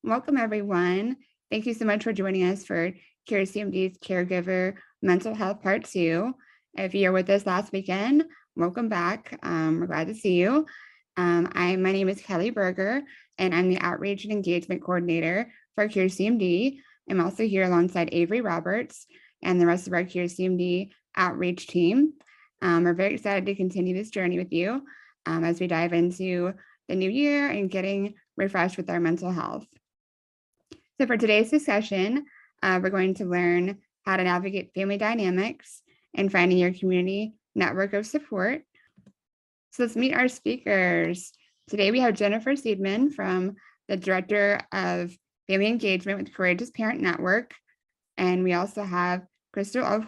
Welcome, everyone. Thank you so much for joining us for CMD's Caregiver Mental Health Part 2. If you're with us last weekend, welcome back. We're glad to see you. My name is Kelly Berger, and I'm the Outreach and Engagement Coordinator for CMD. I'm also here alongside Avery Roberts and the rest of our CMD outreach team. We're very excited to continue this journey with you as we dive into the new year and getting refreshed with our mental health. So for today's discussion, we're going to learn how to navigate family dynamics and finding your community network of support. So let's meet our speakers. Today we have Jennifer SIEDMAN, from the Director of Family Engagement with Courageous Parent Network. And we also have CRISTOL,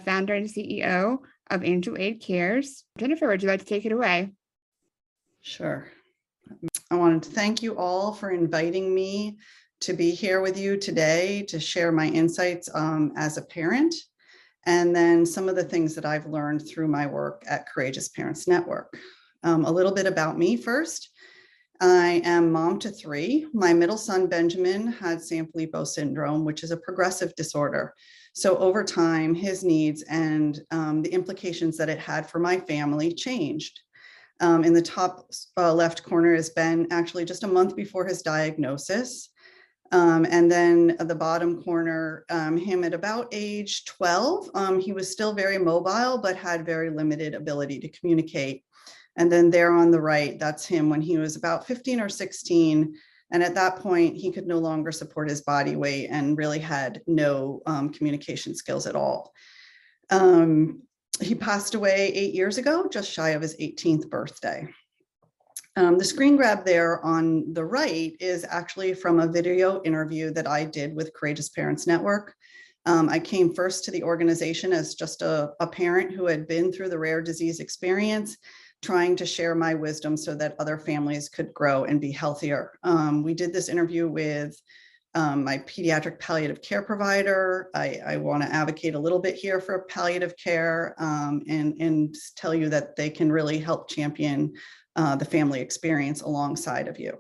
founder and CEO of AngelAid Cares. Jennifer, would you like to take it away? Sure. I wanted to thank you all for inviting me to be here with you today to share my insights as a parent, and then some of the things that I've learned through my work at Courageous Parents Network. A little bit about me first. I am mom to 3. My middle son, Benjamin, had Sanfilippo syndrome, which is a progressive disorder. So over time, his needs and the implications that it had for my family changed. In the top left corner is Ben, actually just a month before his diagnosis. And then at the bottom corner, him at about age 12, he was still very mobile, but had very limited ability to communicate. And then there on the right, that's him when he was about 15 or 16. And at that point, he could no longer support his body weight and really had no communication skills at all. He passed away 8 years ago, just shy of his 18th birthday. The screen grab there on the right is actually from a video interview that I did with Courageous Parents Network. I came first to the organization as just a parent who had been through the rare disease experience, trying to share my wisdom so that other families could grow and be healthier. We did this interview with my pediatric palliative care provider. I want to advocate a little bit here for palliative care and tell you that they can really help champion the family experience alongside of you.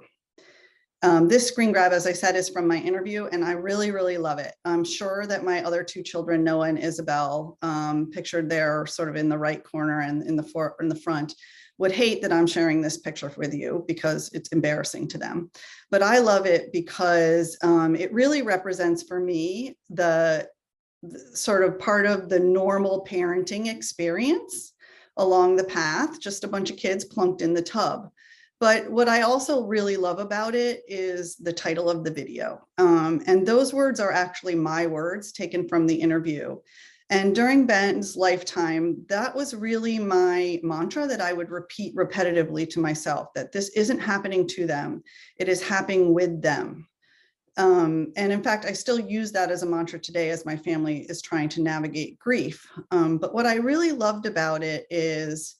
This screen grab, as I said, is from my interview, and I really, really love it. I'm sure that my other 2 children, Noah and Isabel, pictured there sort of in the right corner and in the front, would hate that I'm sharing this picture with you because it's embarrassing to them. But I love it because it really represents for me the sort of part of the normal parenting experience along the path, just a bunch of kids plunked in the tub. But what I also really love about it is the title of the video. And those words are actually my words taken from the interview. And during Ben's lifetime, that was really my mantra that I would repeat repetitively to myself, that this isn't happening to them, it is happening with them. And in fact, I still use that as a mantra today as my family is trying to navigate grief. But what I really loved about it is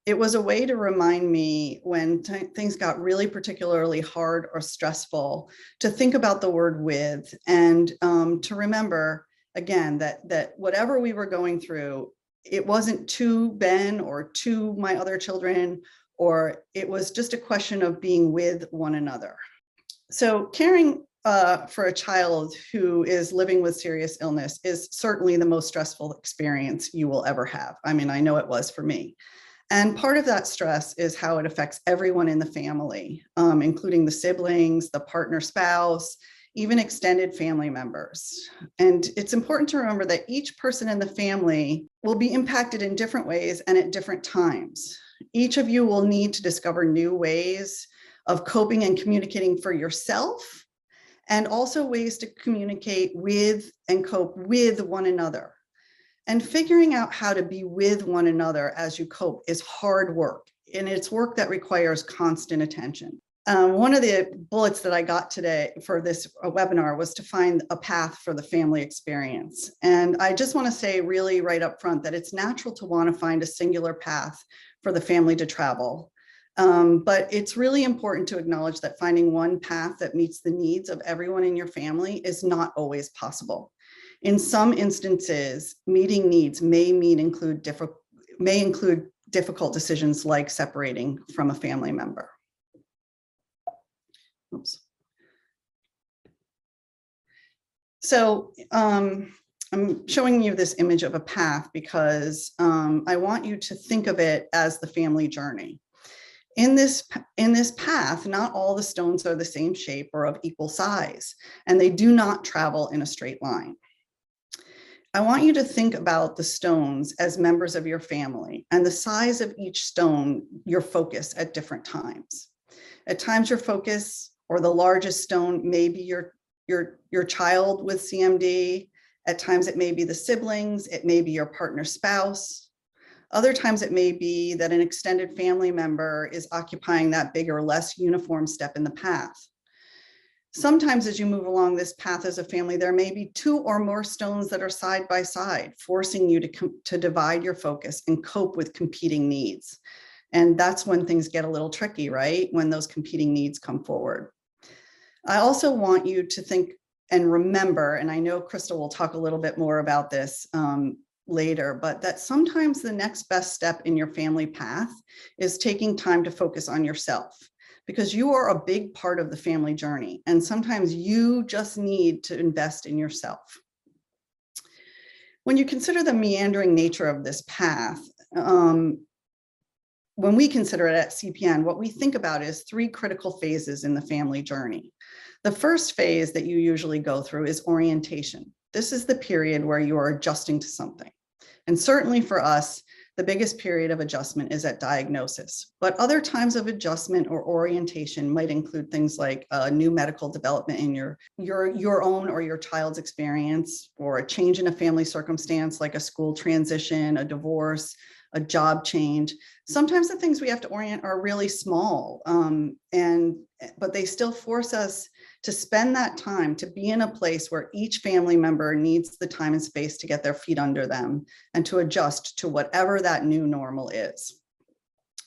it was a way to remind me when things got really particularly hard or stressful to think about the word with, and to remember again that whatever we were going through, it wasn't to Ben or to my other children, or it was just a question of being with one another. So caring for a child who is living with serious illness is certainly the most stressful experience you will ever have. I mean, I know it was for me. And part of that stress is how it affects everyone in the family, including the siblings, the partner spouse, even extended family members. And it's important to remember that each person in the family will be impacted in different ways and at different times. Each of you will need to discover new ways of coping and communicating for yourself, and also ways to communicate with and cope with one another. And figuring out how to be with one another as you cope is hard work, and it's work that requires constant attention. One of the bullets that I got today for this webinar was to find a path for the family experience. And I just want to say really right up front that it's natural to want to find a singular path for the family to travel. But it's really important to acknowledge that finding one path that meets the needs of everyone in your family is not always possible. In some instances, meeting needs may include difficult decisions like separating from a family member. Oops. So I'm showing you this image of a path because I want you to think of it as the family journey. In this path, not all the stones are the same shape or of equal size, and they do not travel in a straight line. I want you to think about the stones as members of your family, and the size of each stone, your focus at different times. At times your focus or the largest stone may be your child with CMD. At times it may be the siblings, it may be your partner's spouse. Other times it may be that an extended family member is occupying that bigger, less uniform step in the path. Sometimes as you move along this path as a family, there may be 2 or more stones that are side by side, forcing you to divide your focus and cope with competing needs. And that's when things get a little tricky, right? When those competing needs come forward. I also want you to think and remember, and I know CRISTOL will talk a little bit more about this later, but that sometimes the next best step in your family path is taking time to focus on yourself, because you are a big part of the family journey. And sometimes you just need to invest in yourself. When you consider the meandering nature of this path, when we consider it at CPN, what we think about is 3 critical phases in the family journey. The first phase that you usually go through is orientation. This is the period where you are adjusting to something. And certainly for us, the biggest period of adjustment is at diagnosis, but other times of adjustment or orientation might include things like new medical development in your own or your child's experience, or a change in a family circumstance like a school transition, a divorce, a job change. Sometimes the things we have to orient are really small, but they still force us to spend that time to be in a place where each family member needs the time and space to get their feet under them and to adjust to whatever that new normal is.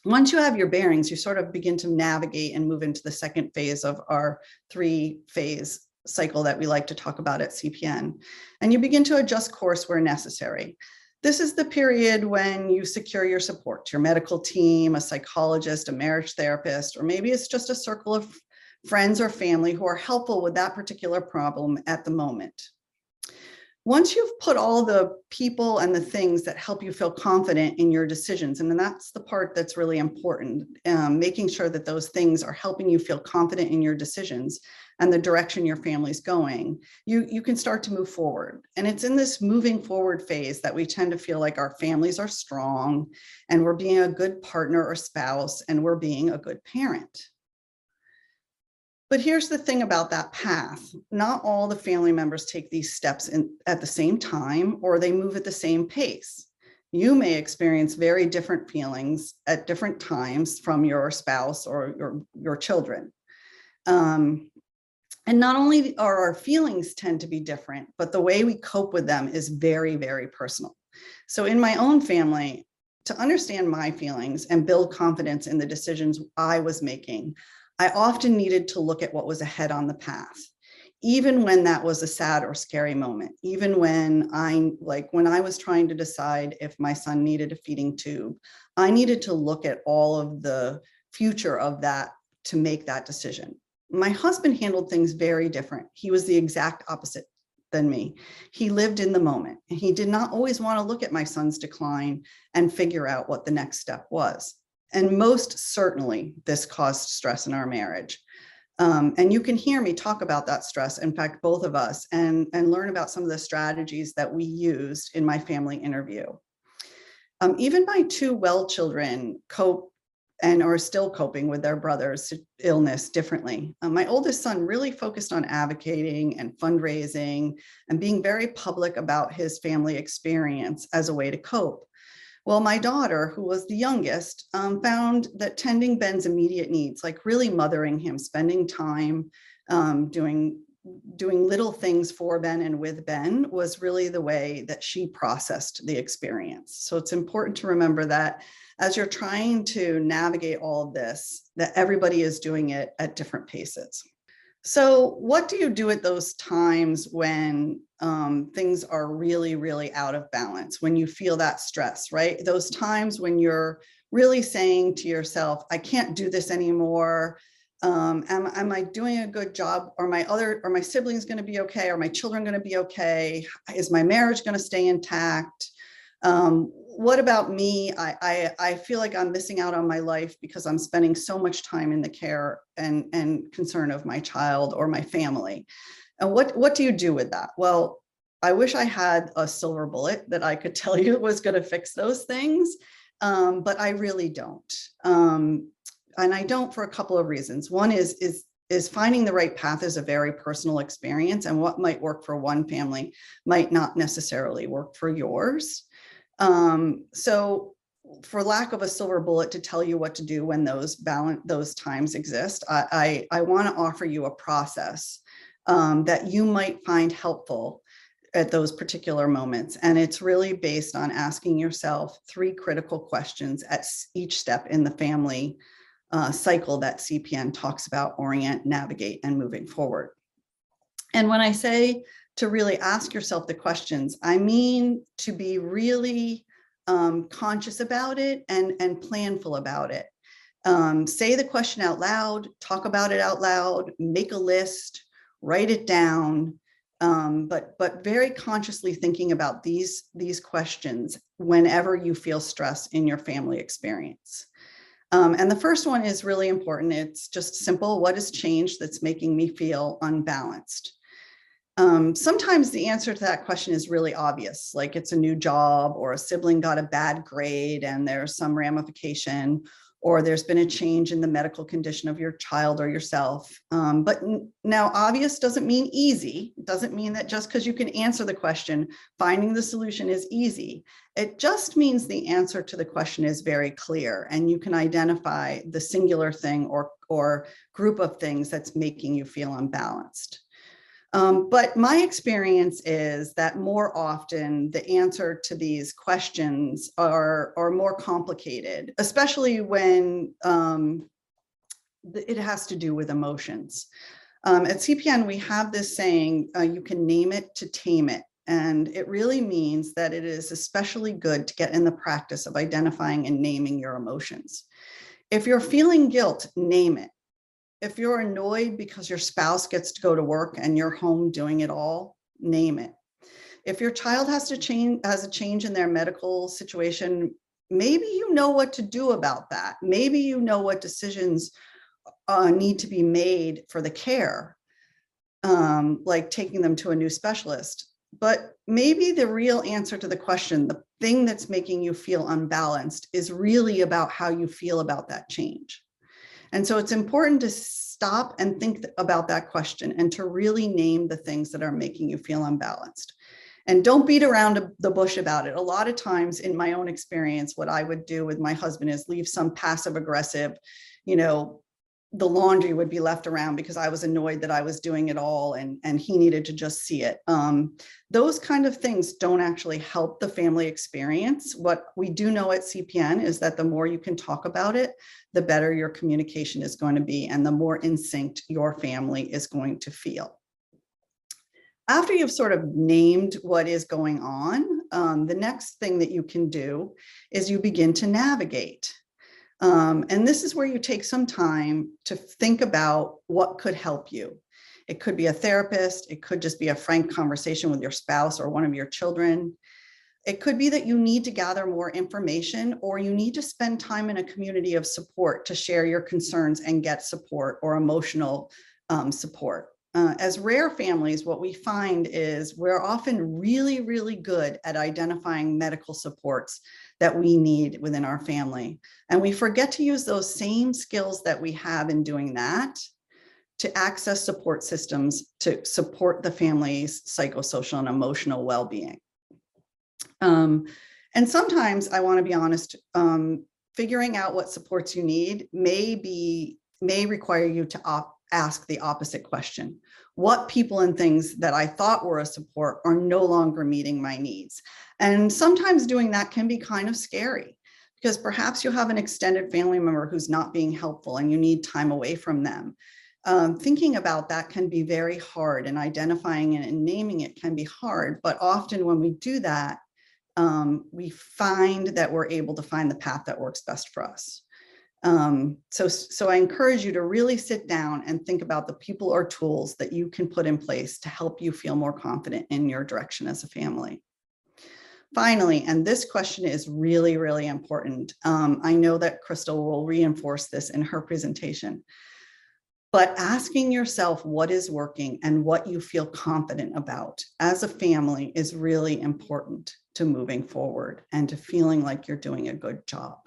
Once you have your bearings, you sort of begin to navigate and move into the second phase of our 3-phase cycle that we like to talk about at CPN. And you begin to adjust course where necessary. This is the period when you secure your support, your medical team, a psychologist, a marriage therapist, or maybe it's just a circle of friends or family who are helpful with that particular problem at the moment. Once you've put all the people and the things that help you feel confident in your decisions, and then that's the part that's really important, making sure that those things are helping you feel confident in your decisions and the direction your family's going, you can start to move forward. And it's in this moving forward phase that we tend to feel like our families are strong and we're being a good partner or spouse and we're being a good parent. But here's the thing about that path. Not all the family members take these steps at the same time, or they move at the same pace. You may experience very different feelings at different times from your spouse or your children. And not only are our feelings tend to be different, but the way we cope with them is very, very personal. So in my own family, to understand my feelings and build confidence in the decisions I was making, I often needed to look at what was ahead on the path, even when that was a sad or scary moment, even when when I was trying to decide if my son needed a feeding tube, I needed to look at all of the future of that to make that decision. My husband handled things very different. He was the exact opposite than me. He lived in the moment, and he did not always want to look at my son's decline and figure out what the next step was. And most certainly, this caused stress in our marriage. And you can hear me talk about that stress, in fact, both of us, and learn about some of the strategies that we used in my family interview. Even my 2 well children cope and are still coping with their brother's illness differently. My oldest son really focused on advocating and fundraising and being very public about his family experience as a way to cope. Well, my daughter, who was the youngest, found that tending Ben's immediate needs, like really mothering him, spending time doing little things for Ben and with Ben, was really the way that she processed the experience. So it's important to remember that as you're trying to navigate all of this, that everybody is doing it at different paces. So what do you do at those times when things are really, really out of balance, when you feel that stress, right? Those times when you're really saying to yourself, I can't do this anymore. Am I doing a good job? Are my siblings going to be okay? Are my children going to be okay? Is my marriage going to stay intact? What about me? I feel like I'm missing out on my life because I'm spending so much time in the care and concern of my child or my family. And what do you do with that? Well, I wish I had a silver bullet that I could tell you was going to fix those things, but I really don't. And I don't for a couple of reasons. One is finding the right path is a very personal experience, and what might work for one family might not necessarily work for yours. So for lack of a silver bullet to tell you what to do when those times exist, I want to offer you a process that you might find helpful at those particular moments. And it's really based on asking yourself 3 critical questions at each step in the family cycle that CPN talks about: orient, navigate, and moving forward. And when I say to really ask yourself the questions, I mean to be really conscious about it and planful about it. Say the question out loud, talk about it out loud, make a list, write it down, but very consciously thinking about these questions whenever you feel stress in your family experience. And the first one is really important. It's just simple. What has changed that's making me feel unbalanced? Sometimes the answer to that question is really obvious, like it's a new job, or a sibling got a bad grade and there's some ramification, or there's been a change in the medical condition of your child or yourself. But now obvious doesn't mean easy. It doesn't mean that just because you can answer the question, finding the solution is easy. It just means the answer to the question is very clear and you can identify the singular thing or group of things that's making you feel unbalanced. But my experience is that more often the answer to these questions are more complicated, especially when it has to do with emotions. At CPN, we have this saying, you can name it to tame it. And it really means that it is especially good to get in the practice of identifying and naming your emotions. If you're feeling guilt, name it. If you're annoyed because your spouse gets to go to work and you're home doing it all, name it. If your child has a change in their medical situation, maybe you know what to do about that. Maybe you know what decisions need to be made for the care, like taking them to a new specialist. But maybe the real answer to the question, the thing that's making you feel unbalanced, is really about how you feel about that change. And so it's important to stop and think about that question and to really name the things that are making you feel unbalanced. And don't beat around the bush about it. A lot of times in my own experience, what I would do with my husband is leave some passive aggressive, the laundry would be left around because I was annoyed that I was doing it all and he needed to just see it. Those kind of things don't actually help the family experience. What we do know at CPN is that the more you can talk about it, the better your communication is going to be and the more in sync your family is going to feel. After you've sort of named what is going on, the next thing that you can do is you begin to navigate. And this is where you take some time to think about what could help you. It could be a therapist. It could just be a frank conversation with your spouse or one of your children. It could be that you need to gather more information, or you need to spend time in a community of support to share your concerns and get support or emotional support. As rare families, what we find is we're often really, really good at identifying medical supports that we need within our family. And we forget to use those same skills that we have in doing that to access support systems to support the family's psychosocial and emotional well-being. And sometimes, I want to be honest, figuring out what supports you need may require you to ask the opposite question. What people and things that I thought were a support are no longer meeting my needs? And sometimes doing that can be kind of scary, because perhaps you have an extended family member who's not being helpful and you need time away from them. Thinking about that can be very hard, and identifying it and naming it can be hard. But often when we do that, we find that we're able to find the path that works best for us. So I encourage you to really sit down and think about the people or tools that you can put in place to help you feel more confident in your direction as a family. Finally, and this question is really, really important. I know that CRISTOL will reinforce this in her presentation, but asking yourself what is working and what you feel confident about as a family is really important to moving forward and to feeling like you're doing a good job.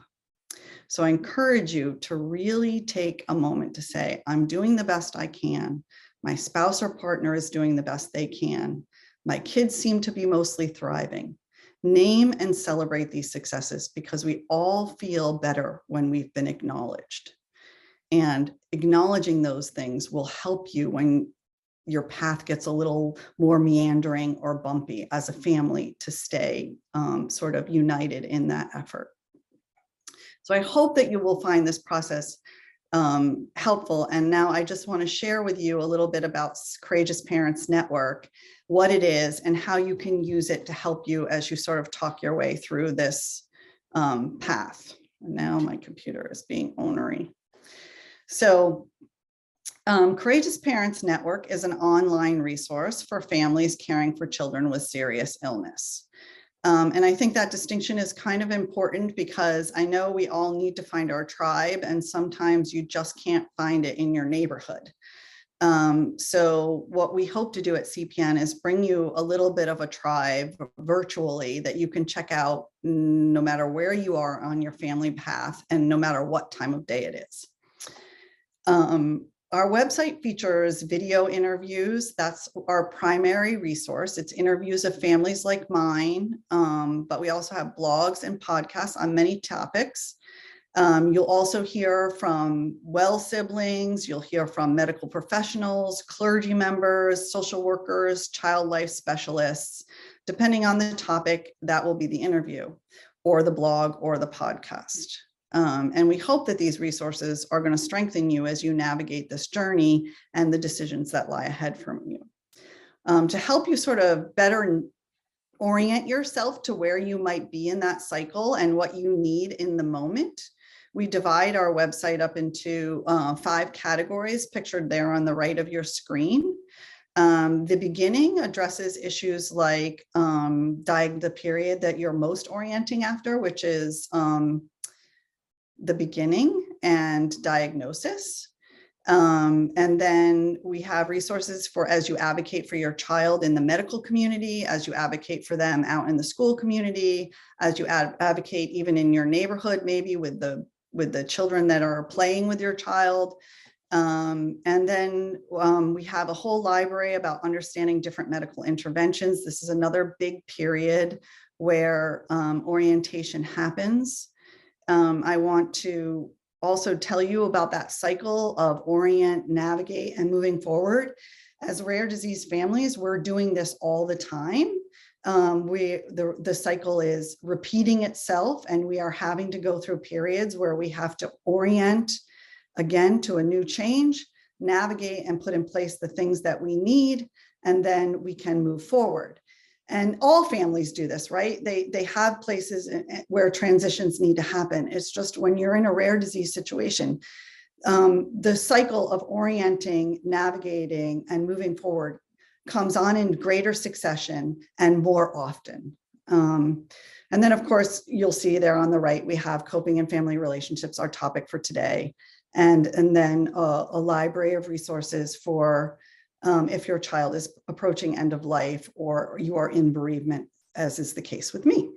So I encourage you to really take a moment to say, I'm doing the best I can. My spouse or partner is doing the best they can. My kids seem to be mostly thriving. Name and celebrate these successes because we all feel better when we've been acknowledged. And acknowledging those things will help you when your path gets a little more meandering or bumpy as a family to stay sort of united in that effort. So I hope that you will find this process helpful. And now I just want to share with you a little bit about Courageous Parents Network, what it is and how you can use it to help you as you sort of talk your way through this path. And now my computer is being ornery. So Courageous Parents Network is an online resource for families caring for children with serious illness. And I think that distinction is kind of important because I know we all need to find our tribe and sometimes you just can't find it in your neighborhood. So what we hope to do at CPN is bring you a little bit of a tribe virtually that you can check out no matter where you are on your family path and no matter what time of day it is. Our website features video interviews. That's our primary resource. It's interviews of families like mine, but we also have blogs and podcasts on many topics. You'll also hear from well siblings, you'll hear from medical professionals, clergy members, social workers, child life specialists. Depending on the topic, that will be the interview or the blog or the podcast. And we hope that these resources are going to strengthen you as you navigate this journey and the decisions that lie ahead from you. To help you sort of better orient yourself to where you might be in that cycle and what you need in the moment, we divide our website up into 5 categories pictured there on the right of your screen. The beginning addresses issues like the period that you're most orienting after, which is the beginning and diagnosis. And then we have resources for as you advocate for your child in the medical community, as you advocate for them out in the school community, as you advocate even in your neighborhood, maybe with the children that are playing with your child. And then we have a whole library about understanding different medical interventions. This is another big period where orientation happens. I want to also tell you about that cycle of orient, navigate, and moving forward. As rare disease families, we're doing this all the time. The cycle is repeating itself, and we are having to go through periods where we have to orient again to a new change, navigate and put in place the things that we need, and then we can move forward. And all families do this, right? They have places where transitions need to happen. It's just when you're in a rare disease situation, the cycle of orienting, navigating, and moving forward comes on in greater succession and more often. And then, of course, you'll see there on the right, we have coping and family relationships, our topic for today. And then a library of resources for if your child is approaching end of life or you are in bereavement, as is the case with me.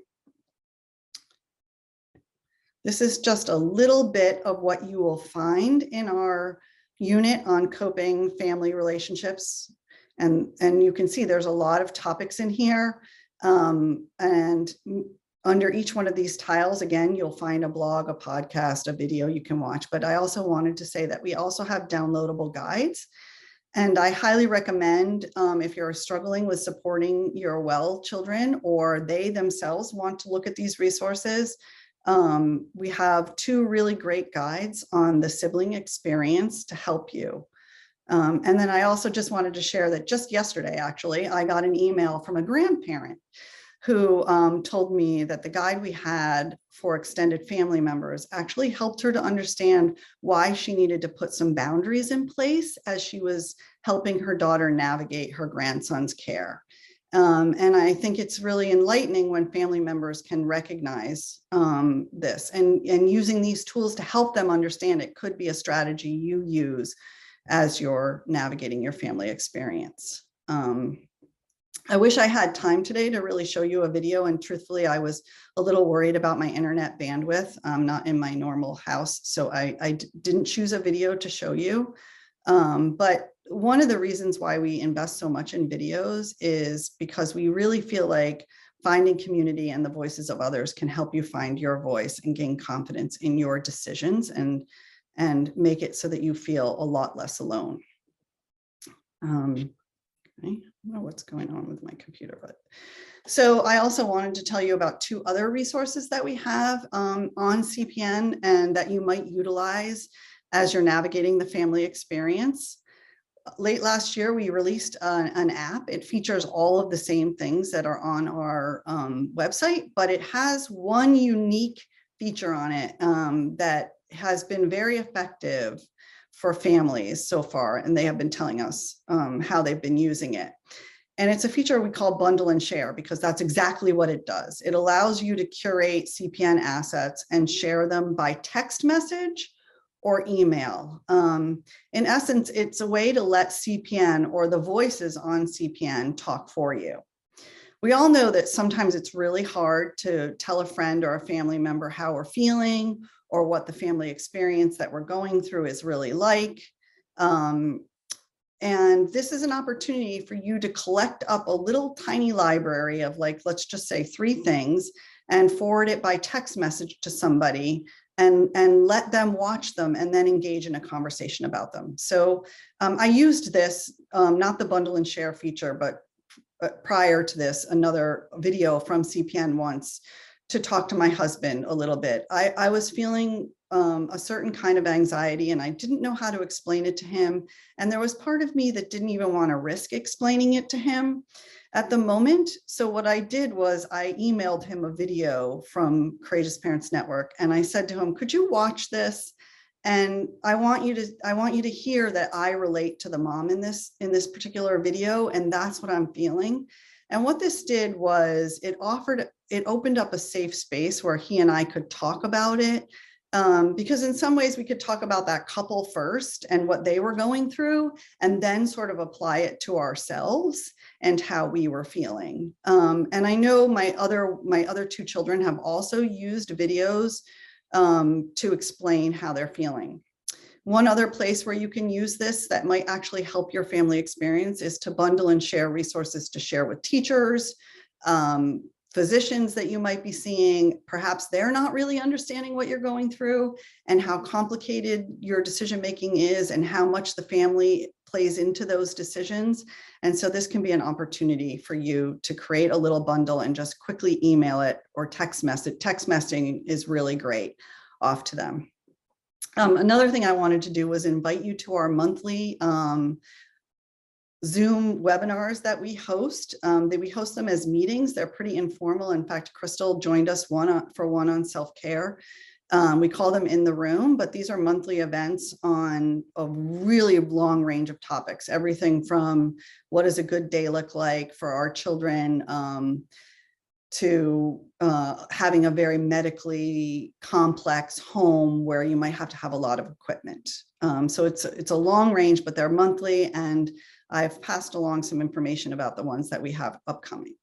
This is just a little bit of what you will find in our unit on coping family relationships. And you can see there's a lot of topics in here. And under each one of these tiles, again, you'll find a blog, a podcast, a video you can watch. But I also wanted to say that we also have downloadable guides. And I highly recommend if you're struggling with supporting your well children or they themselves want to look at these resources, we have 2 really great guides on the sibling experience to help you. And then I also just wanted to share that just yesterday, actually, I got an email from a grandparent who told me that the guide we had for extended family members actually helped her to understand why she needed to put some boundaries in place as she was helping her daughter navigate her grandson's care. And I think it's really enlightening when family members can recognize this, and using these tools to help them understand it could be a strategy you use as you're navigating your family experience. I wish I had time today to really show you a video, and truthfully, I was a little worried about my internet bandwidth. I'm not in my normal house, so I didn't choose a video to show you. But one of the reasons why we invest so much in videos is because we really feel like finding community and the voices of others can help you find your voice and gain confidence in your decisions, and make it so that you feel a lot less alone. Okay. I don't know what's going on with my computer, but so I also wanted to tell you about 2 other resources that we have on CPN and that you might utilize as you're navigating the family experience. Late last year, we released an app. It features all of the same things that are on our website, but it has one unique feature on it that has been very effective for families so far, and they have been telling us how they've been using it. And it's a feature we call bundle and share, because that's exactly what it does. It allows you to curate CPN assets and share them by text message or email. In essence, it's a way to let CPN or the voices on CPN talk for you. We all know that sometimes it's really hard to tell a friend or a family member how we're feeling, or what the family experience that we're going through is really like. And this is an opportunity for you to collect up a little tiny library of, like, let's just say 3 things, and forward it by text message to somebody, and let them watch them and then engage in a conversation about them. So I used this, not the bundle and share feature, but prior to this, another video from CPN once, to talk to my husband a little bit. I was feeling a certain kind of anxiety, and I didn't know how to explain it to him. And there was part of me that didn't even want to risk explaining it to him at the moment. So what I did was I emailed him a video from Courageous Parents Network, and I said to him, could you watch this? And I want you to hear that I relate to the mom in this particular video, and that's what I'm feeling. And what this did was it opened up a safe space where he and I could talk about it. Because in some ways we could talk about that couple first and what they were going through, and then sort of apply it to ourselves and how we were feeling. And I know my other 2 children have also used videos to explain how they're feeling. One other place where you can use this that might actually help your family experience is to bundle and share resources to share with teachers, physicians that you might be seeing. Perhaps they're not really understanding what you're going through and how complicated your decision-making is and how much the family plays into those decisions. And so this can be an opportunity for you to create a little bundle and just quickly email it or text message. Text messaging is really great off to them. Another thing I wanted to do was invite you to our monthly Zoom webinars that we host. We host them as meetings. They're pretty informal. In fact, CRISTOL joined us for one on self-care. We call them In the Room, but these are monthly events on a really long range of topics. Everything from what does a good day look like for our children, to having a very medically complex home where you might have to have a lot of equipment. So it's a long range, but they're monthly, and I've passed along some information about the ones that we have upcoming.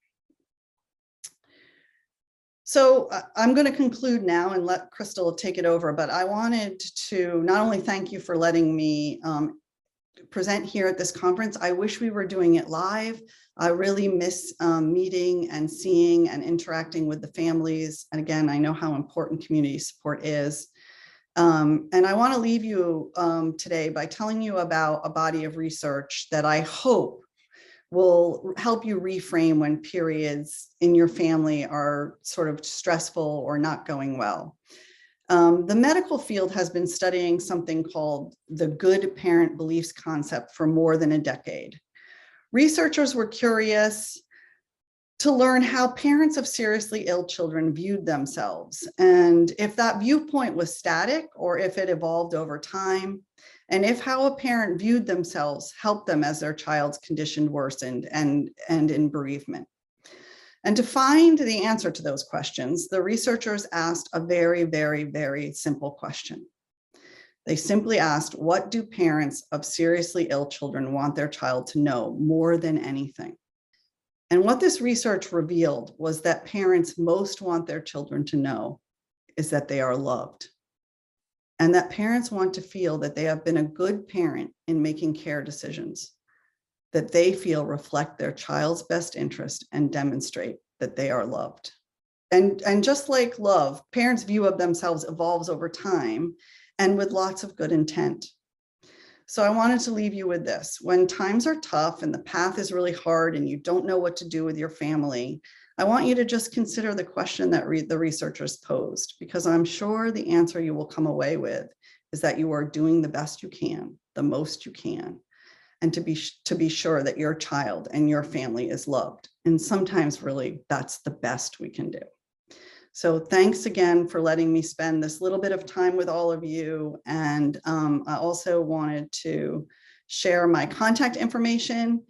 So I'm going to conclude now and let CRISTOL take it over, but I wanted to not only thank you for letting me present here at this conference. I wish we were doing it live. I really miss meeting and seeing and interacting with the families. And again, I know how important community support is. And I want to leave you today by telling you about a body of research that I hope will help you reframe when periods in your family are sort of stressful or not going well. The medical field has been studying something called the good parent beliefs concept for more than a decade. Researchers were curious to learn how parents of seriously ill children viewed themselves, and if that viewpoint was static or if it evolved over time, and if how a parent viewed themselves helped them as their child's condition worsened and in bereavement. And to find the answer to those questions, the researchers asked a very, very, very simple question. They simply asked, what do parents of seriously ill children want their child to know more than anything? And what this research revealed was that parents most want their children to know is that they are loved, and that parents want to feel that they have been a good parent in making care decisions that they feel reflect their child's best interest and demonstrate that they are loved. And just like love, parents' view of themselves evolves over time and with lots of good intent. So I wanted to leave you with this. When times are tough and the path is really hard and you don't know what to do with your family, I want you to just consider the question that the researchers posed, because I'm sure the answer you will come away with is that you are doing the best you can, the most you can, and to be sure that your child and your family is loved. And sometimes really that's the best we can do. So thanks again for letting me spend this little bit of time with all of you. And I also wanted to share my contact information.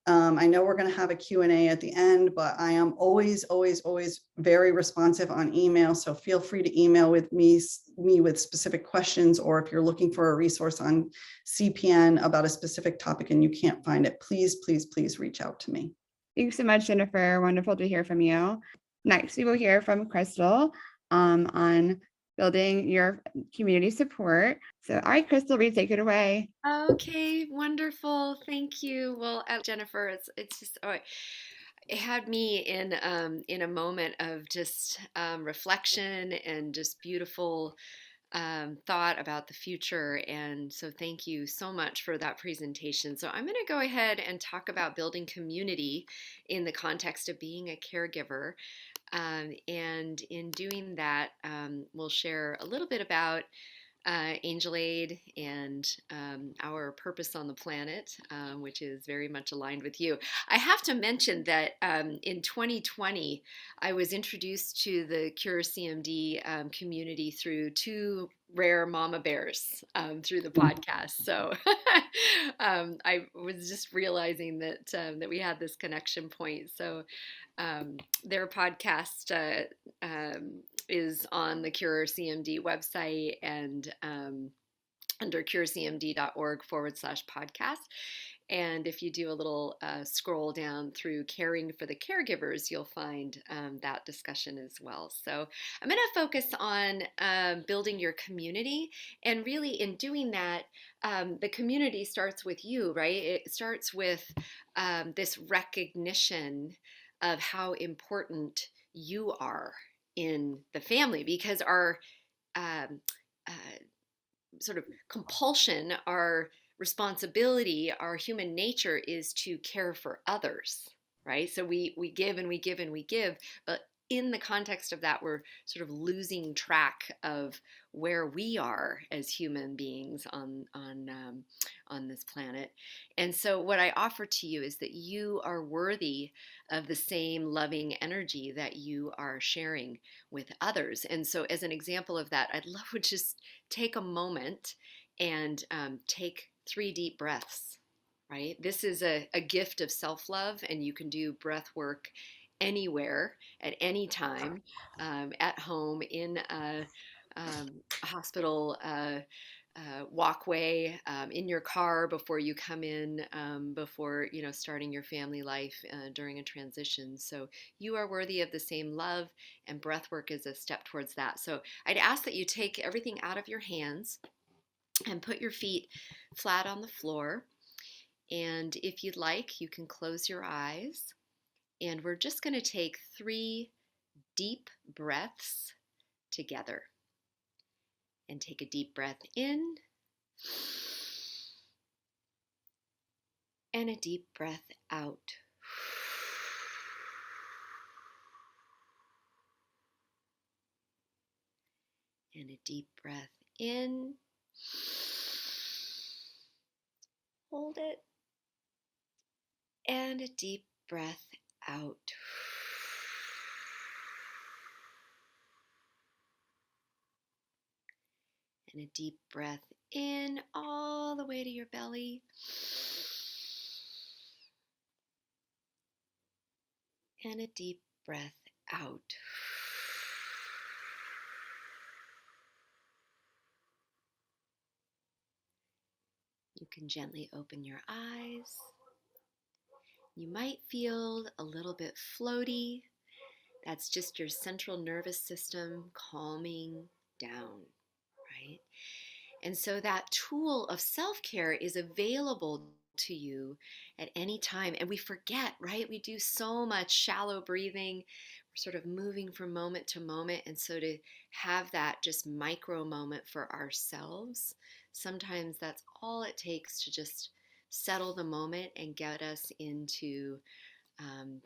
I know we're going to have a Q&A at the end, but I am always, always, always very responsive on email. So feel free to email with me with specific questions, or if you're looking for a resource on CPN about a specific topic and you can't find it, please, please, please reach out to me. Thanks so much, Jennifer. Wonderful to hear from you. Next, we will hear from CRISTOL on building your community support. So, all right, CRISTOL, will you take it away? Okay, wonderful. Thank you. Well, Jennifer, it's just it had me in a moment of just reflection and just beautiful thought about the future. And so, thank you so much for that presentation. So, I'm going to go ahead and talk about building community in the context of being a caregiver. And in doing that, we'll share a little bit about AngelAid and our purpose on the planet, which is very much aligned with you. I have to mention that in 2020, I was introduced to the Cure CMD community through two rare mama bears through the podcast. So I was just realizing that we had this connection point. So their podcast is on the Cure CMD website and under curecmd.org/podcast. And if you do a little scroll down through caring for the caregivers, you'll find that discussion as well. So I'm going to focus on building your community. And really in doing that, the community starts with you, right? It starts with this recognition of how important you are in the family, because our um, uh, sort of compulsion, our responsibility, our human nature is to care for others, right? So we give and we give and we give, but in the context of that, we're sort of losing track of where we are as human beings on this planet. And so, what I offer to you is that you are worthy of the same loving energy that you are sharing with others. And so, as an example of that, I'd love to just take a moment and take 3 deep breaths. Right? This is a gift of self love, and you can do breath work anywhere at any time, at home, in a hospital walkway, in your car before you come in, before starting your family life during a transition. So you are worthy of the same love, and breath work is a step towards that. So I'd ask that you take everything out of your hands and put your feet flat on the floor. And if you'd like, you can close your eyes. And we're just going to take 3 deep breaths together. And take a deep breath in and a deep breath out. And a deep breath in. Hold it. And a deep breath out. And a deep breath in all the way to your belly. And a deep breath out. You can gently open your eyes. You might feel a little bit floaty. That's just your central nervous system calming down, right? And so that tool of self-care is available to you at any time. And we forget, right? We do so much shallow breathing. We're sort of moving from moment to moment. And so to have that just micro moment for ourselves, sometimes that's all it takes to just settle the moment and get us into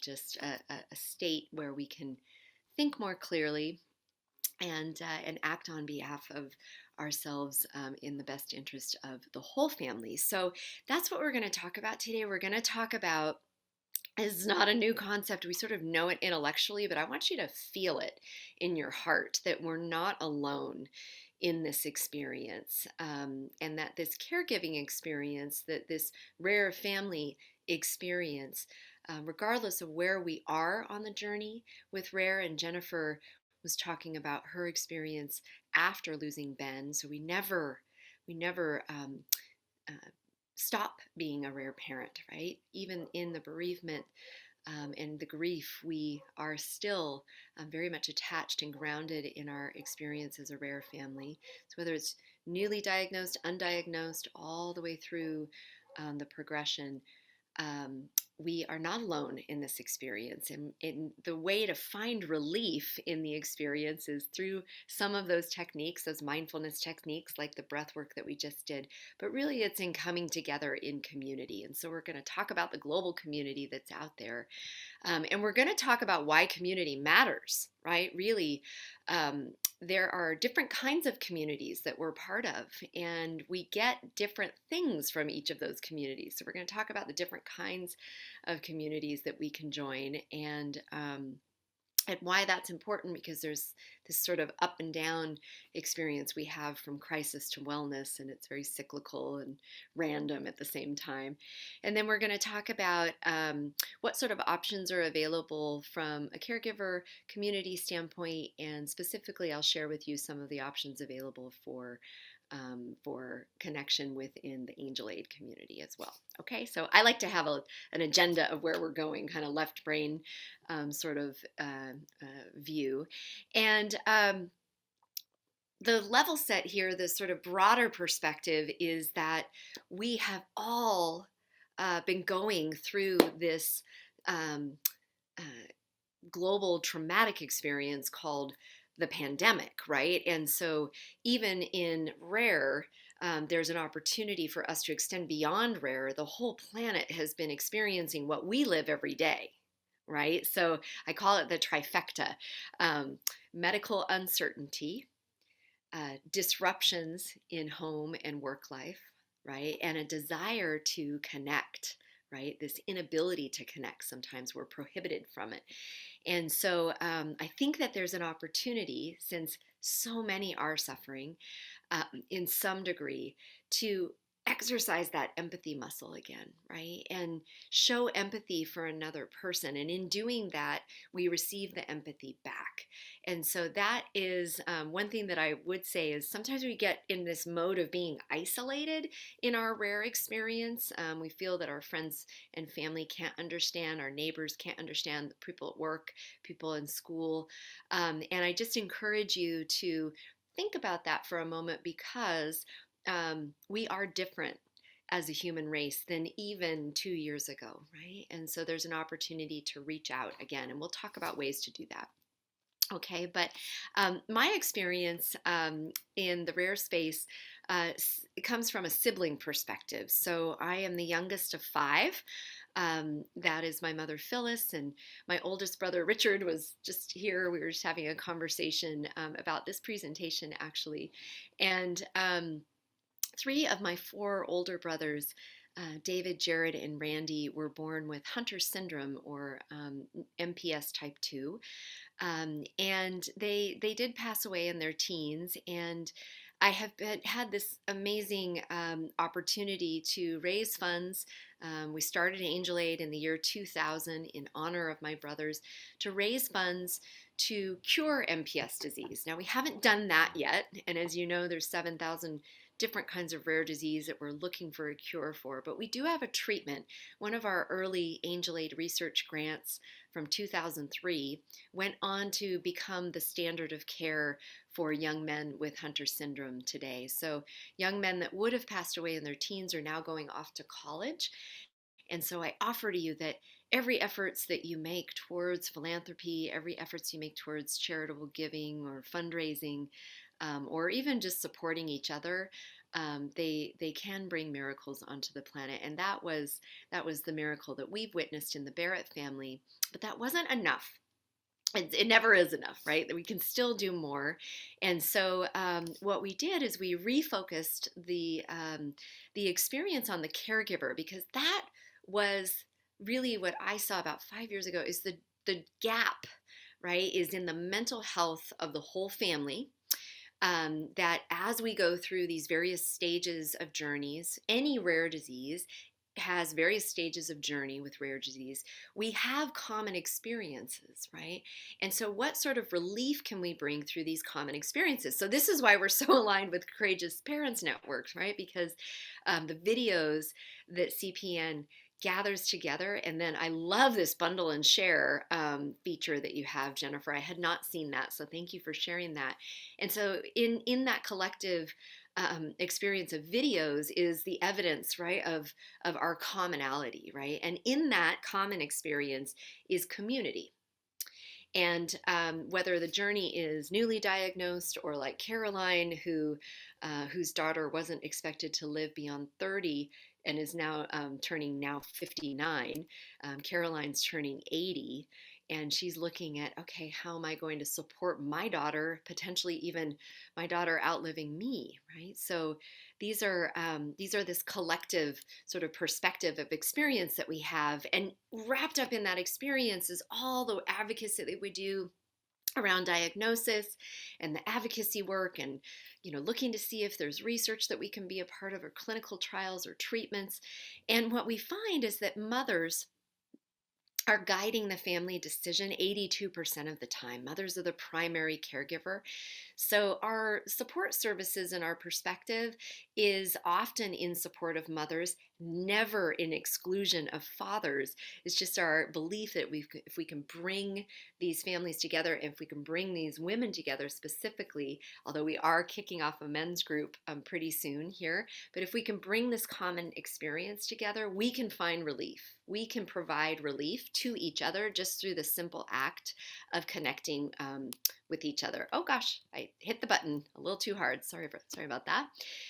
just a state where we can think more clearly and act on behalf of ourselves in the best interest of the whole family. So that's what we're going to talk about today. We're going to talk about, it's not a new concept. We sort of know it intellectually, but I want you to feel it in your heart that we're not alone in this experience, and that this caregiving experience, that this rare family experience, regardless of where we are on the journey with rare, and Jennifer was talking about her experience after losing Ben. So we never uh, stop being a rare parent, right? Even in the bereavement and the grief, we are still very much attached and grounded in our experience as a rare family. So whether it's newly diagnosed, undiagnosed, all the way through the progression, we are not alone in this experience. And the way to find relief in the experience is through some of those techniques, those mindfulness techniques like the breath work that we just did. But really, it's in coming together in community. And so we're going to talk about the global community that's out there. And we're going to talk about why community matters, right? Really, there are different kinds of communities that we're part of, and we get different things from each of those communities. So we're going to talk about the different kinds of communities that we can join, and why that's important, because there's this sort of up and down experience we have from crisis to wellness, and it's very cyclical and random at the same time. And then we're going to talk about what sort of options are available from a caregiver community standpoint, and specifically I'll share with you some of the options available for connection within the AngelAid community as well. Okay, so I like to have an agenda of where we're going, kind of left brain sort of view. And the level set here, the sort of broader perspective, is that we have all been going through this global traumatic experience called the pandemic, right? And so even in rare, there's an opportunity for us to extend beyond rare. The whole planet has been experiencing what we live every day, right? So I call it the trifecta: medical uncertainty, disruptions in home and work life, right? And a desire to connect, right? This inability to connect. Sometimes we're prohibited from it. And so I think that there's an opportunity, since so many are suffering in some degree, to exercise that empathy muscle again, right? And show empathy for another person. And in doing that, we receive the empathy back. And so that is one thing that I would say is sometimes we get in this mode of being isolated in our rare experience. We feel that our friends and family can't understand, our neighbors can't understand, the people at work, people in school. And I just encourage you to think about that for a moment, because we are different as a human race than even 2 years ago, right? And so there's an opportunity to reach out again, and we'll talk about ways to do that. Okay, but my experience in the rare space comes from a sibling perspective. So I am the youngest of five. That is my mother Phyllis, and my oldest brother Richard was just here. We were just having a conversation about this presentation, actually. And three of my four older brothers, David, Jared, and Randy, were born with Hunter syndrome, or MPS type 2. And they did pass away in their teens. And I have had this amazing opportunity to raise funds. We started AngelAid in the year 2000 in honor of my brothers to raise funds to cure MPS disease. Now, we haven't done that yet. And as you know, there's 7,000 different kinds of rare disease that we're looking for a cure for, but we do have a treatment. One of our early AngelAid research grants from 2003 went on to become the standard of care for young men with Hunter syndrome today. So young men that would have passed away in their teens are now going off to college. And so I offer to you that every efforts that you make towards philanthropy, every efforts you make towards charitable giving or fundraising, or even just supporting each other, they can bring miracles onto the planet. And that was the miracle that we've witnessed in the Barrett family. But that wasn't enough. It never is enough, right? That we can still do more. And so what we did is we refocused the experience on the caregiver, because that was really what I saw about 5 years ago, is the gap, right, is in the mental health of the whole family. That as we go through these various stages of journeys, any rare disease has various stages of journey with rare disease, we have common experiences, right? And so what sort of relief can we bring through these common experiences? So this is why we're so aligned with Courageous Parents Networks, right? Because the videos that CPN gathers together, and then I love this bundle and share feature that you have, Jennifer. I had not seen that, so thank you for sharing that. And so in that collective experience of videos is the evidence, right, of our commonality, right? And in that common experience is community. And whether the journey is newly diagnosed, or like Caroline, whose daughter wasn't expected to live beyond 30 and is now turning 59. Caroline's turning 80. And she's looking at, okay, how am I going to support my daughter, potentially even my daughter outliving me, right? So these are this collective sort of perspective of experience that we have, and wrapped up in that experience is all the advocacy that we do around diagnosis and the advocacy work, and looking to see if there's research that we can be a part of, or clinical trials or treatments. And what we find is that mothers are guiding the family decision 82% of the time. Mothers are the primary caregiver. So our support services and our perspective is often in support of mothers, never in exclusion of fathers. It's just our belief that if we can bring these families together, if we can bring these women together specifically, although we are kicking off a men's group pretty soon here, but if we can bring this common experience together, we can find relief. We can provide relief to each other just through the simple act of connecting with each other. Oh gosh, I hit the button a little too hard. Sorry about that.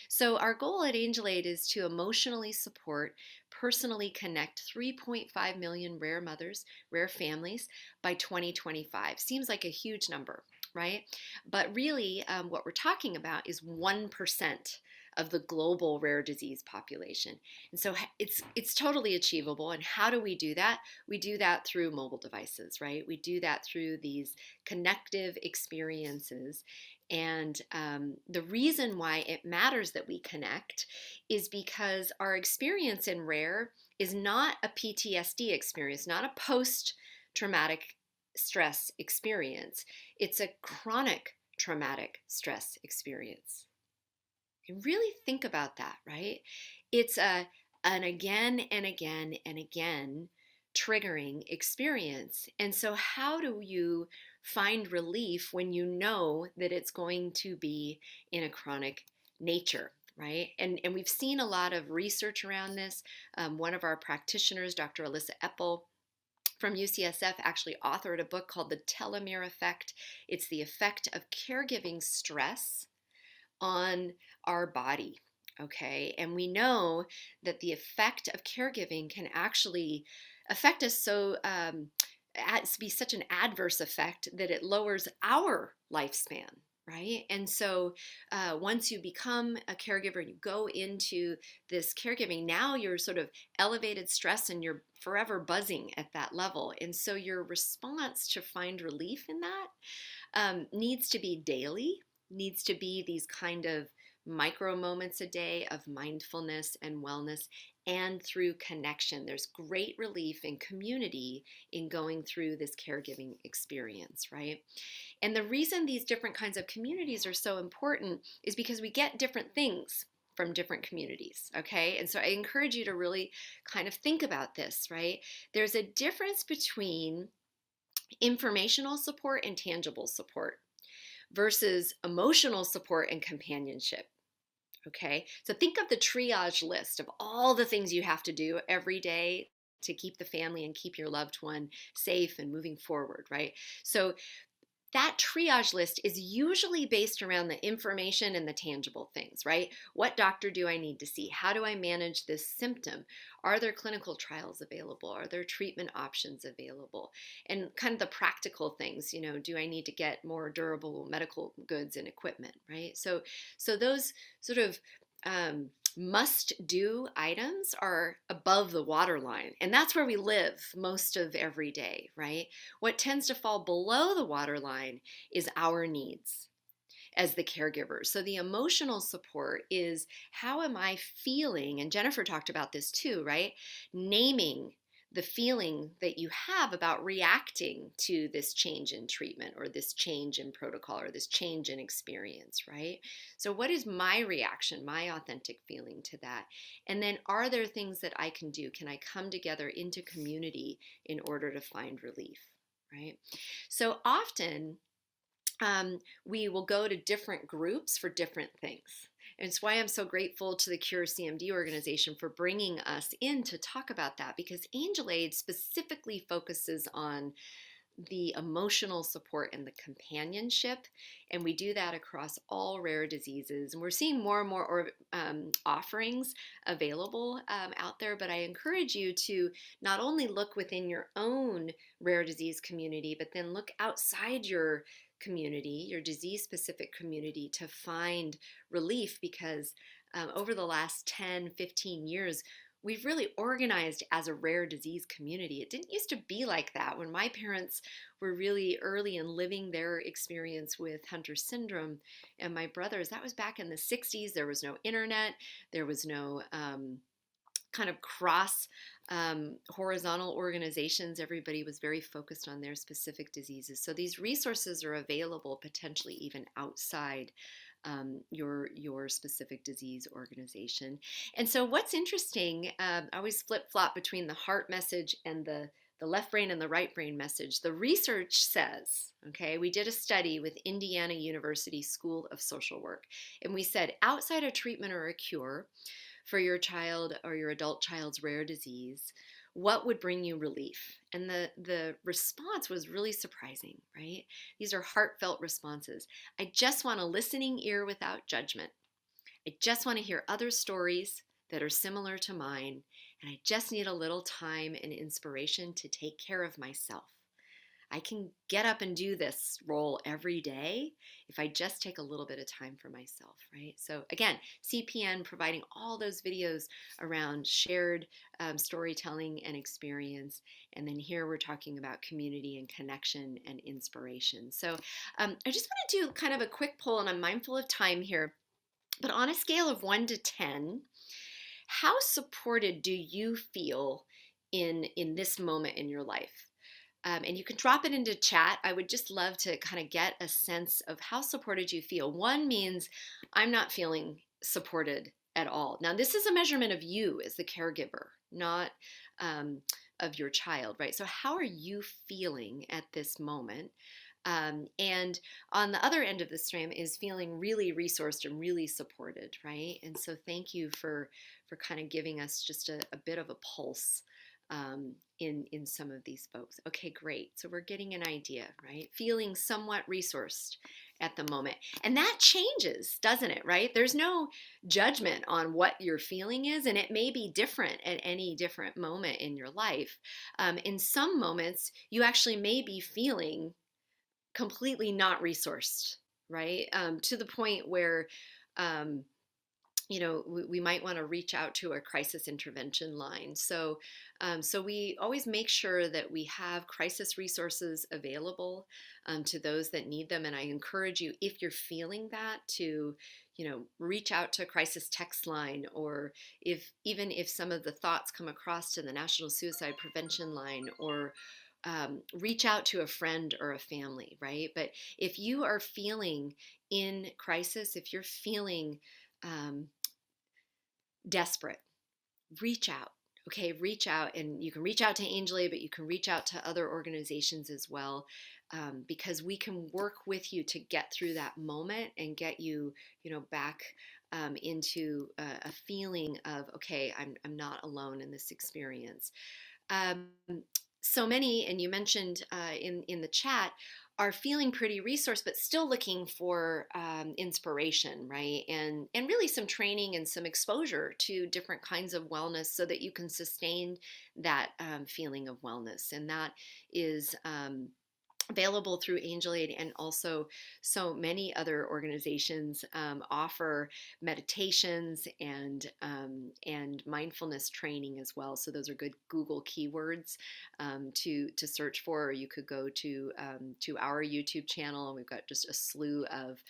So our goal at AngelAid is to emotionally support, personally connect 3.5 million rare mothers, rare families by 2025. Seems like a huge number, right? But really what we're talking about is 1% of the global rare disease population. And so it's totally achievable. And how do we do that? We do that through mobile devices, right? We do that through these connective experiences. And the reason why it matters that we connect is because our experience in rare is not a PTSD experience, not a post-traumatic stress experience. It's a chronic traumatic stress experience. And really think about that, right? It's an again and again and again triggering experience. And so how do you find relief when you know that it's going to be in a chronic nature, right? And we've seen a lot of research around this. One of our practitioners, Dr. Alyssa Eppel from UCSF, actually authored a book called The Telomere Effect. It's the effect of caregiving stress on our body, okay? And we know that the effect of caregiving can actually affect us so be such an adverse effect that it lowers our lifespan, right? And so once you become a caregiver and you go into this caregiving, now you're sort of elevated stress and you're forever buzzing at that level. And so your response to find relief in that needs to be daily, needs to be these kind of micro moments a day of mindfulness and wellness, and through connection. There's great relief in community in going through this caregiving experience, right? And the reason these different kinds of communities are so important is because we get different things from different communities, okay? And so I encourage you to really kind of think about this, right? There's a difference between informational support and tangible support versus emotional support and companionship. Okay, so think of the triage list of all the things you have to do every day to keep the family and keep your loved one safe and moving forward, right? So that triage list is usually based around the information and the tangible things, right? What doctor do I need to see? How do I manage this symptom? Are there clinical trials available? Are there treatment options available? And kind of the practical things, do I need to get more durable medical goods and equipment, right? So those sort of must do items are above the waterline, and that's where we live most of every day, right? What tends to fall below the waterline is our needs as the caregiver. So the emotional support is, how am I feeling? And Jennifer talked about this too, right? Naming the feeling that you have about reacting to this change in treatment or this change in protocol or this change in experience, right? So what is my reaction, my authentic feeling to that? And then are there things that I can do? Can I come together into community in order to find relief, right? So often we will go to different groups for different things. And it's why I'm so grateful to the Cure CMD organization for bringing us in to talk about that, because AngelAid specifically focuses on the emotional support and the companionship, and we do that across all rare diseases. And we're seeing more and more offerings available out there, but I encourage you to not only look within your own rare disease community, but then look outside your community, your disease-specific community, to find relief, because over the last 10, 15 years, we've really organized as a rare disease community. It didn't used to be like that. When my parents were really early in living their experience with Hunter syndrome, and my brothers, that was back in the 60s. There was no internet. There was no kind of cross horizontal organizations. Everybody was very focused on their specific diseases. So these resources are available potentially even outside your specific disease organization. And so what's interesting, I always flip-flop between the heart message and the left brain and the right brain message. The research says, okay, we did a study with Indiana University School of Social Work, and we said, outside a treatment or a cure for your child or your adult child's rare disease, what would bring you relief? And the response was really surprising, right? These are heartfelt responses. I just want a listening ear without judgment. I just want to hear other stories that are similar to mine. And I just need a little time and inspiration to take care of myself. I can get up and do this role every day if I just take a little bit of time for myself, right? So again, CPN providing all those videos around shared storytelling and experience. And then here we're talking about community and connection and inspiration. So I just want to do kind of a quick poll, and I'm mindful of time here, but on a scale of 1 to 10, how supported do you feel in this moment in your life? And you can drop it into chat. I would just love to kind of get a sense of how supported you feel. 1 means I'm not feeling supported at all. Now, this is a measurement of you as the caregiver, not of your child, right? So how are you feeling at this moment? And on the other end of the stream is feeling really resourced and really supported, right? And so thank you for kind of giving us just a bit of a pulse in some of these folks. Okay, great. So we're getting an idea, right? Feeling somewhat resourced at the moment. And that changes, doesn't it, right? There's no judgment on what your feeling is, and it may be different at any different moment in your life. In some moments, you actually may be feeling completely not resourced, right? To the point where we might want to reach out to a crisis intervention line. So we always make sure that we have crisis resources available to those that need them. And I encourage you, if you're feeling that, to reach out to a crisis text line, or even if some of the thoughts come across to the National Suicide Prevention line, or reach out to a friend or a family, right? But if you are feeling in crisis, if you're feeling desperate, reach out. Okay, reach out, and you can reach out to AngelAid, but you can reach out to other organizations as well, because we can work with you to get through that moment and get you, back into a feeling of, okay, I'm not alone in this experience. Um, so many, and you mentioned in the chat, are feeling pretty resourced, but still looking for inspiration, right? And really some training and some exposure to different kinds of wellness so that you can sustain that feeling of wellness. And that is available through AngelAid, and also so many other organizations offer meditations and mindfulness training as well. So those are good Google keywords to search for. Or you could go to our YouTube channel, and we've got just a slew of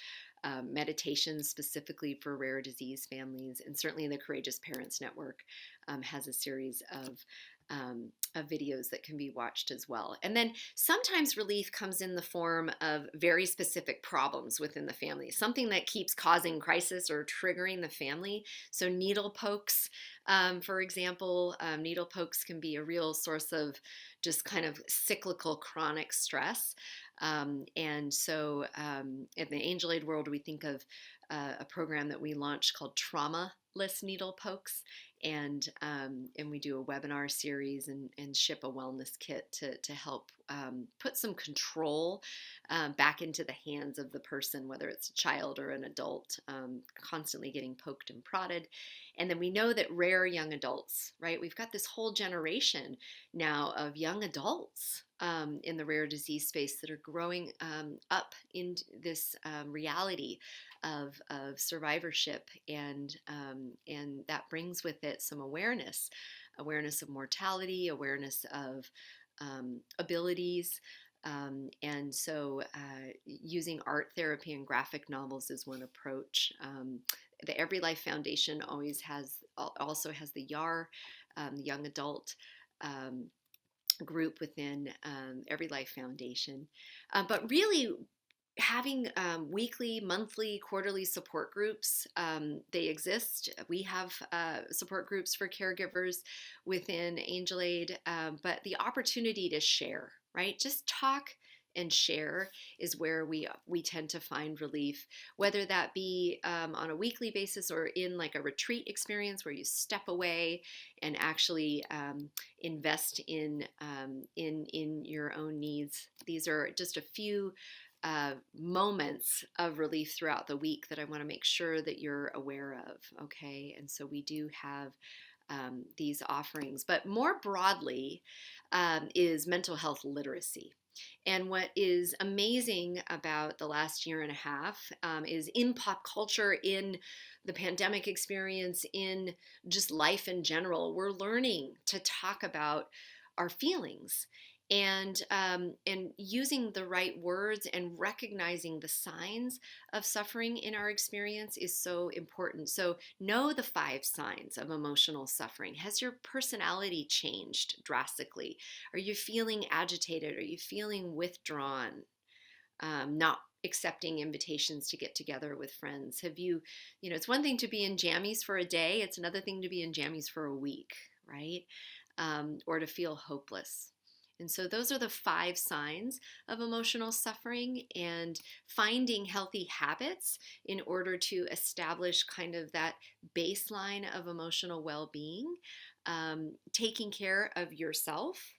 meditations specifically for rare disease families, and certainly the Courageous Parents Network has a series of videos that can be watched as well. And then sometimes relief comes in the form of very specific problems within the family, something that keeps causing crisis or triggering the family. So needle pokes, for example, needle pokes can be a real source of just kind of cyclical chronic stress. And so in the AngelAid world, we think of a program that we launched called Trauma-less Needle Pokes. And we do a webinar series and ship a wellness kit to help put some control back into the hands of the person, whether it's a child or an adult, constantly getting poked and prodded. And then we know that rare young adults, right? We've got this whole generation now of young adults in the rare disease space that are growing up in this reality of survivorship, and that brings with it some awareness of mortality, awareness of abilities. And so using art therapy and graphic novels is one approach. The Every Life Foundation also has the YAR, the Young Adult group within Every Life Foundation. But really, having weekly, monthly, quarterly support groups, they exist. We have support groups for caregivers within AngelAid, but the opportunity to share, right? Just talk and share is where we tend to find relief, whether that be on a weekly basis or in like a retreat experience where you step away and actually invest in your own needs. These are just a few moments of relief throughout the week that I want to make sure that you're aware of. Okay, and so we do have these offerings, but more broadly is mental health literacy. And what is amazing about the last year and a half is in pop culture, in the pandemic experience, in just life in general, we're learning to talk about our feelings, and using the right words and recognizing the signs of suffering in our experience is so important. So know the 5 signs of emotional suffering. Has your personality changed drastically? Are you feeling agitated? Are you feeling withdrawn? Not accepting invitations to get together with friends? Have you, it's one thing to be in jammies for a day. It's another thing to be in jammies for a week, right? Or to feel hopeless. And so those are the 5 signs of emotional suffering, and finding healthy habits in order to establish kind of that baseline of emotional well-being, taking care of yourself.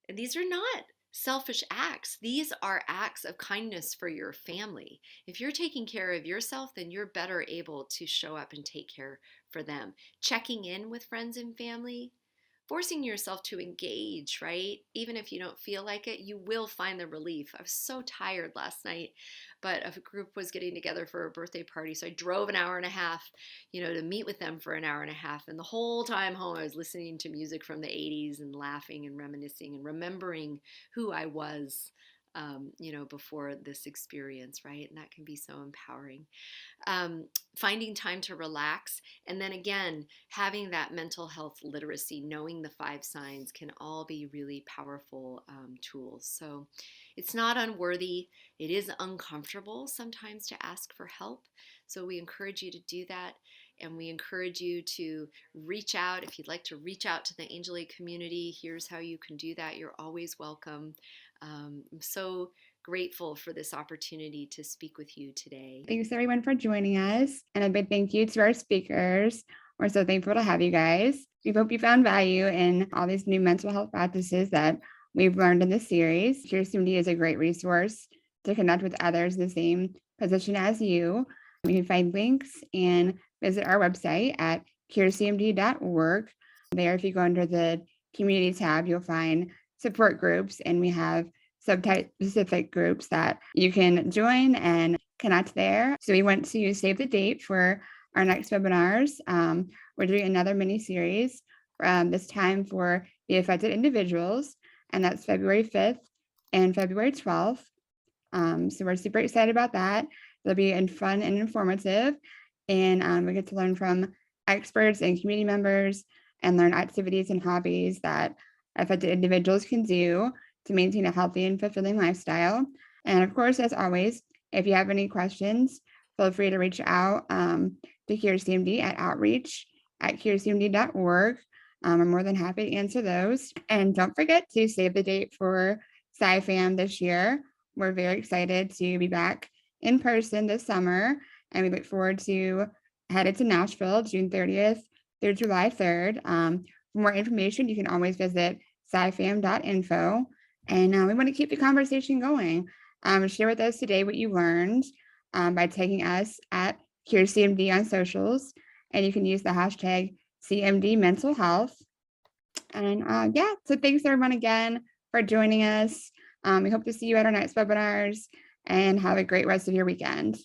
And these are not selfish acts. These are acts of kindness for your family. If you're taking care of yourself, then you're better able to show up and take care for them. Checking in with friends and family, forcing yourself to engage, right? Even if you don't feel like it, you will find the relief. I was so tired last night, but a group was getting together for a birthday party. So I drove an hour and a half, to meet with them for an hour and a half. And the whole time home, I was listening to music from the 80s and laughing and reminiscing and remembering who I was before this experience, right? And that can be so empowering. Finding time to relax, and then again, having that mental health literacy, knowing the 5 signs can all be really powerful tools. So it's not unworthy. It is uncomfortable sometimes to ask for help. So we encourage you to do that. And we encourage you to reach out. If you'd like to reach out to the AngelAid community, here's how you can do that. You're always welcome. I'm so grateful for this opportunity to speak with you today. Thanks everyone for joining us, and a big thank you to our speakers. We're so thankful to have you guys. We hope you found value in all these new mental health practices that we've learned in this series. CMD is a great resource to connect with others in the same position as you. You can find links and visit our website at carecmd.org. There, if you go under the community tab, you'll find support groups, and we have subtype specific groups that you can join and connect there. So we want to save the date for our next webinars. We're doing another mini series this time for the affected individuals, and that's February 5th and February 12th. So we're super excited about that. It'll be fun and informative, and we get to learn from experts and community members and learn activities and hobbies that affected individuals can do to maintain a healthy and fulfilling lifestyle. And of course, as always, if you have any questions, feel free to reach out to CMD at outreach@carecmd.org. I'm more than happy to answer those. And don't forget to save the date for Scifam this year. We're very excited to be back in person this summer, and we look forward to headed to Nashville June 30th through July 3rd. For more information, you can always visit scifam.info. And we want to keep the conversation going. Share with us today what you learned by tagging us at CureCMD on socials. And you can use the hashtag CMD Mental Health. And so thanks everyone again for joining us. We hope to see you at our next webinars, and have a great rest of your weekend.